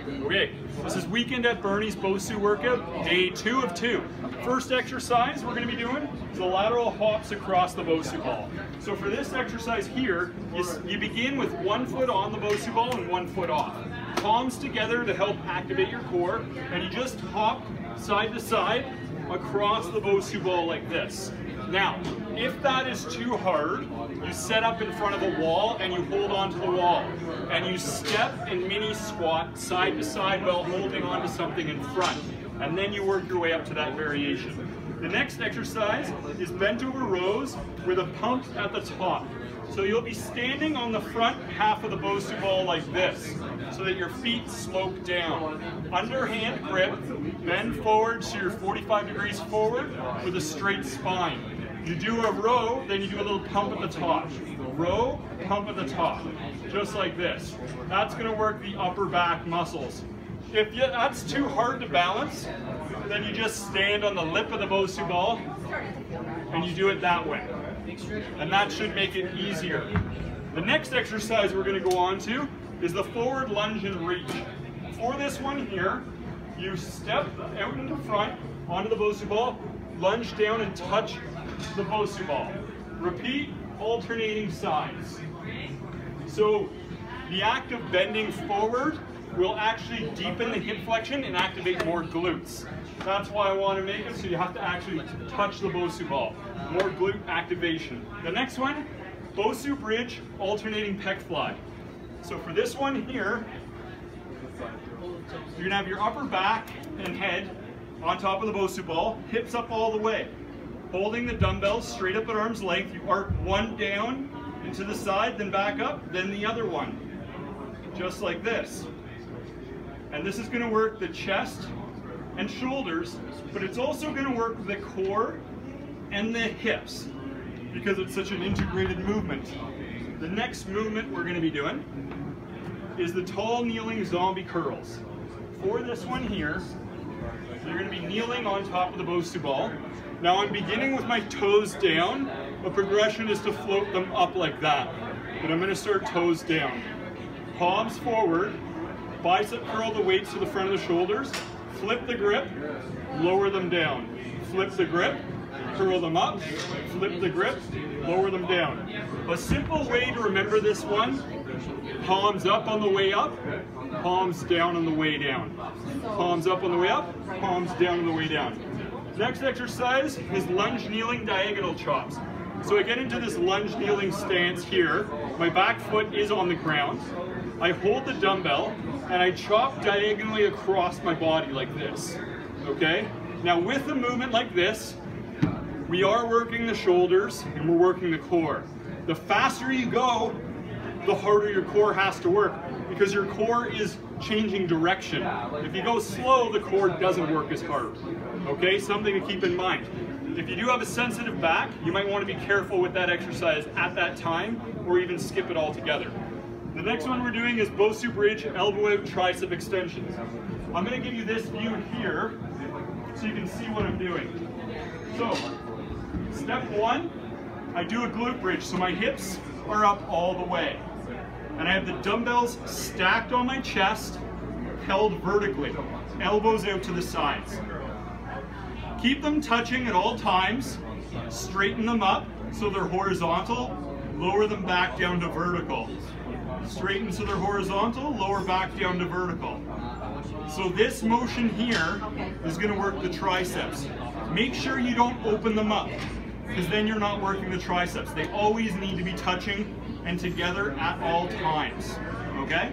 Okay, this is Weekend at Burnies Bosu workout, day 2 of 2. First exercise we're going to be doing is the lateral hops across the Bosu ball. So for this exercise here, you begin with 1 foot on the Bosu ball and 1 foot off. Palms together to help activate your core, and you just hop side to side across the Bosu ball like this. Now, if that is too hard, you set up in front of a wall and you hold onto the wall. And you step and mini squat side to side while holding onto something in front. And then you work your way up to that variation. The next exercise is bent over rows with a pump at the top. So you'll be standing on the front half of the Bosu ball like this, so that your feet slope down. Underhand grip, bend forward so you're 45 degrees forward with a straight spine. You do a row, then you do a little pump at the top. Row, pump at the top, just like this. That's going to work the upper back muscles. If that's too hard to balance, then you just stand on the lip of the Bosu ball and you do it that way. And that should make it easier. The next exercise we're going to go on to is the forward lunge and reach. For this one here, you step out in the front onto the Bosu ball, lunge down and touch the Bosu ball. Repeat, alternating sides. So the act of bending forward will actually deepen the hip flexion and activate more glutes. That's why I want to make it so you have to actually touch the Bosu ball. More glute activation. The next one, Bosu Bridge, alternating pec fly. So for this one here, you're going to have your upper back and head on top of the Bosu ball, hips up all the way. Holding the dumbbells straight up at arm's length, you arc one down into the side, then back up, then the other one. Just like this. And this is going to work the chest and shoulders, but it's also going to work the core and the hips because it's such an integrated movement. The next movement we're going to be doing is the tall kneeling zombie curls. For this one here, you're going to be kneeling on top of the Bosu ball. Now I'm beginning with my toes down. The progression is to float them up like that. But I'm going to start toes down. Palms forward, bicep curl the weights to the front of the shoulders, flip the grip, lower them down. Flip the grip, curl them up, flip the grip, lower them down. A simple way to remember this one, palms up on the way up, palms down on the way down. Palms up on the way up, palms down on the way down. Next exercise is lunge kneeling diagonal chops. So I get into this lunge kneeling stance here. My back foot is on the ground. I hold the dumbbell and I chop diagonally across my body like this. Okay? Now with a movement like this, we are working the shoulders and we're working the core. The faster you go, the harder your core has to work because your core is changing direction. If you go slow, the core doesn't work as hard. Okay, something to keep in mind. If you do have a sensitive back, you might want to be careful with that exercise at that time or even skip it altogether. The next one we're doing is Bosu Bridge elbow out tricep extensions. I'm going to give you this view here so you can see what I'm doing. So, step 1, I do a glute bridge, so my hips are up all the way. And I have the dumbbells stacked on my chest, held vertically, elbows out to the sides. Keep them touching at all times, straighten them up so they're horizontal, lower them back down to vertical. Straighten so they're horizontal, lower back down to vertical. So this motion here is going to work the triceps. Make sure you don't open them up, because then you're not working the triceps. They always need to be touching and together at all times, okay?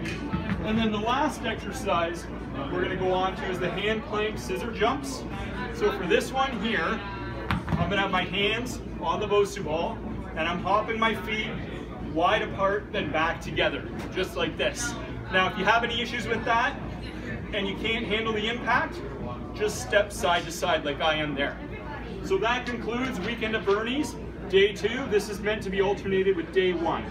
And then the last exercise we're going to go on to is the hand plank scissor jumps. So for this one here, I'm going to have my hands on the Bosu ball, and I'm hopping my feet wide apart, then back together, just like this. Now, if you have any issues with that, and you can't handle the impact, just step side to side like I am there. So that concludes Weekend at Burnies, day 2. This is meant to be alternated with day 1.